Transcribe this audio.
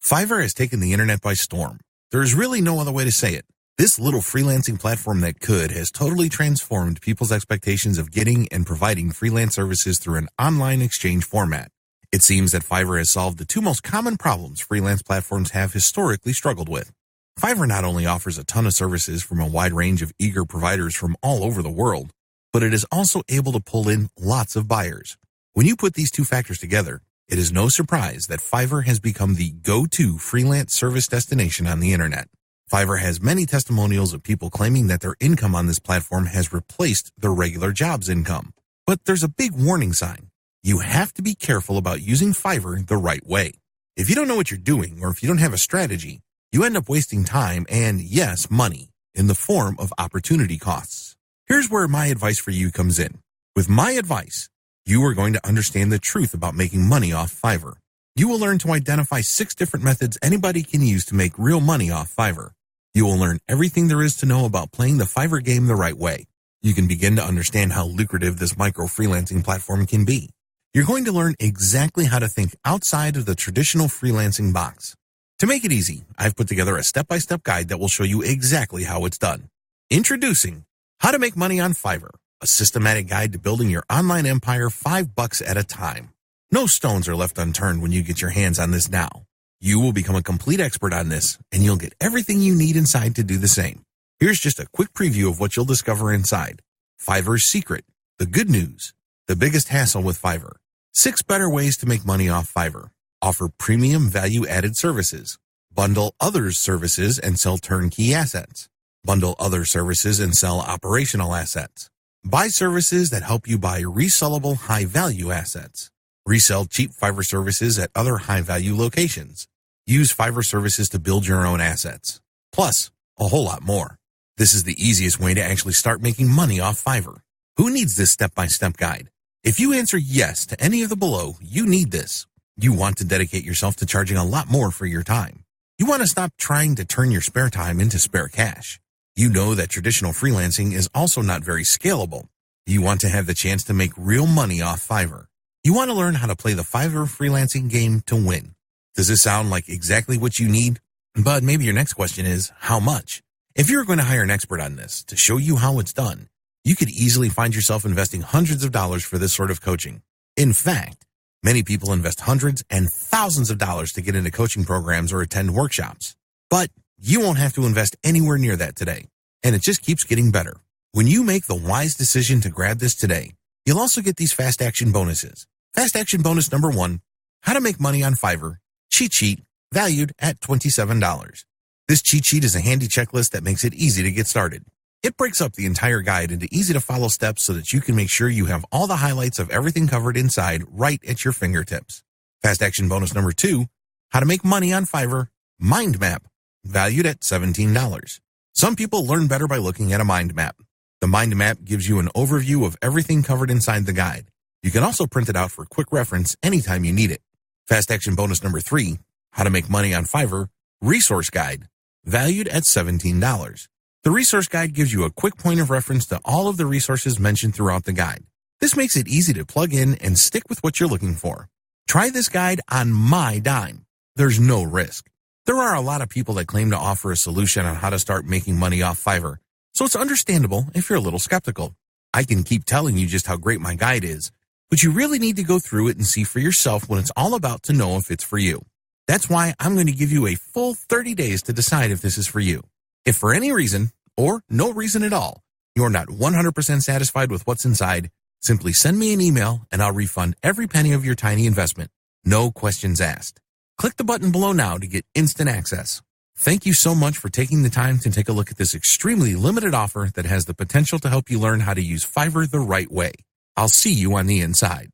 Fiverr has taken the internet by storm. There is really no other way to say it. This little freelancing platform that could has totally transformed people's expectations of getting and providing freelance services through an online exchange format. It seems that Fiverr has solved the two most common problems freelance platforms have historically struggled with. Fiverr not only offers a ton of services from a wide range of eager providers from all over the world, but it is also able to pull in lots of buyers. When you put these two factors together, it is no surprise that Fiverr has become the go-to freelance service destination on the internet. Fiverr has many testimonials of people claiming that their income on this platform has replaced their regular job's income. But there's a big warning sign. You have to be careful about using Fiverr the right way. If you don't know what you're doing, or if you don't have a strategy, you end up wasting time and, yes, money in the form of opportunity costs. Here's where my advice for you comes in. With my advice, you are going to understand the truth about making money off Fiverr. You will learn to identify 6 different methods anybody can use to make real money off Fiverr. You will learn everything there is to know about playing the Fiverr game the right way. You can begin to understand how lucrative this micro-freelancing platform can be. You're going to learn exactly how to think outside of the traditional freelancing box. To make it easy, I've put together a step-by-step guide that will show you exactly how it's done. Introducing How to Make Money on Fiverr, a systematic guide to building your online empire $5 at a time. No stones are left unturned when you get your hands on this now. You will become a complete expert on this, and you'll get everything you need inside to do the same. Here's just a quick preview of what you'll discover inside. Fiverr's secret, the good news, the biggest hassle with Fiverr, 6 better ways to make money off Fiverr, offer premium value-added services, bundle others' services and sell turnkey assets, bundle other services and sell operational assets, buy services that help you buy resellable high-value assets, resell cheap Fiverr services at other high-value locations, use Fiverr services to build your own assets, plus a whole lot more. This is the easiest way to actually start making money off Fiverr. Who needs this step-by-step guide? If you answer yes to any of the below, you need this. You want to dedicate yourself to charging a lot more for your time. You want to stop trying to turn your spare time into spare cash. You know that traditional freelancing is also not very scalable. You want to have the chance to make real money off Fiverr. You want to learn how to play the Fiverr freelancing game to win. Does this sound like exactly what you need? But maybe your next question is, how much? If you're going to hire an expert on this to show you how it's done, you could easily find yourself investing hundreds of dollars for this sort of coaching. In fact, many people invest hundreds and thousands of dollars to get into coaching programs or attend workshops. But you won't have to invest anywhere near that today. And it just keeps getting better. When you make the wise decision to grab this today, you'll also get these fast action bonuses. Fast action bonus number 1, how to make money on Fiverr, cheat sheet, valued at $27. This cheat sheet is a handy checklist that makes it easy to get started. It breaks up the entire guide into easy-to-follow steps so that you can make sure you have all the highlights of everything covered inside right at your fingertips. Fast action bonus number 2, how to make money on Fiverr, mind map, valued at $17. Some people learn better by looking at a mind map. The mind map gives you an overview of everything covered inside the guide. You can also print it out for quick reference anytime you need it. Fast action bonus number 3, how to make money on Fiverr, resource guide, valued at $17. The resource guide gives you a quick point of reference to all of the resources mentioned throughout the guide. This makes it easy to plug in and stick with what you're looking for. Try this guide on my dime. There's no risk. There are a lot of people that claim to offer a solution on how to start making money off Fiverr, so it's understandable if you're a little skeptical. I can keep telling you just how great my guide is, but you really need to go through it and see for yourself what it's all about to know if it's for you. That's why I'm going to give you a full 30 days to decide if this is for you. If for any reason, or no reason at all, you're not 100% satisfied with what's inside, simply send me an email and I'll refund every penny of your tiny investment. No questions asked. Click the button below now to get instant access. Thank you so much for taking the time to take a look at this extremely limited offer that has the potential to help you learn how to use Fiverr the right way. I'll see you on the inside.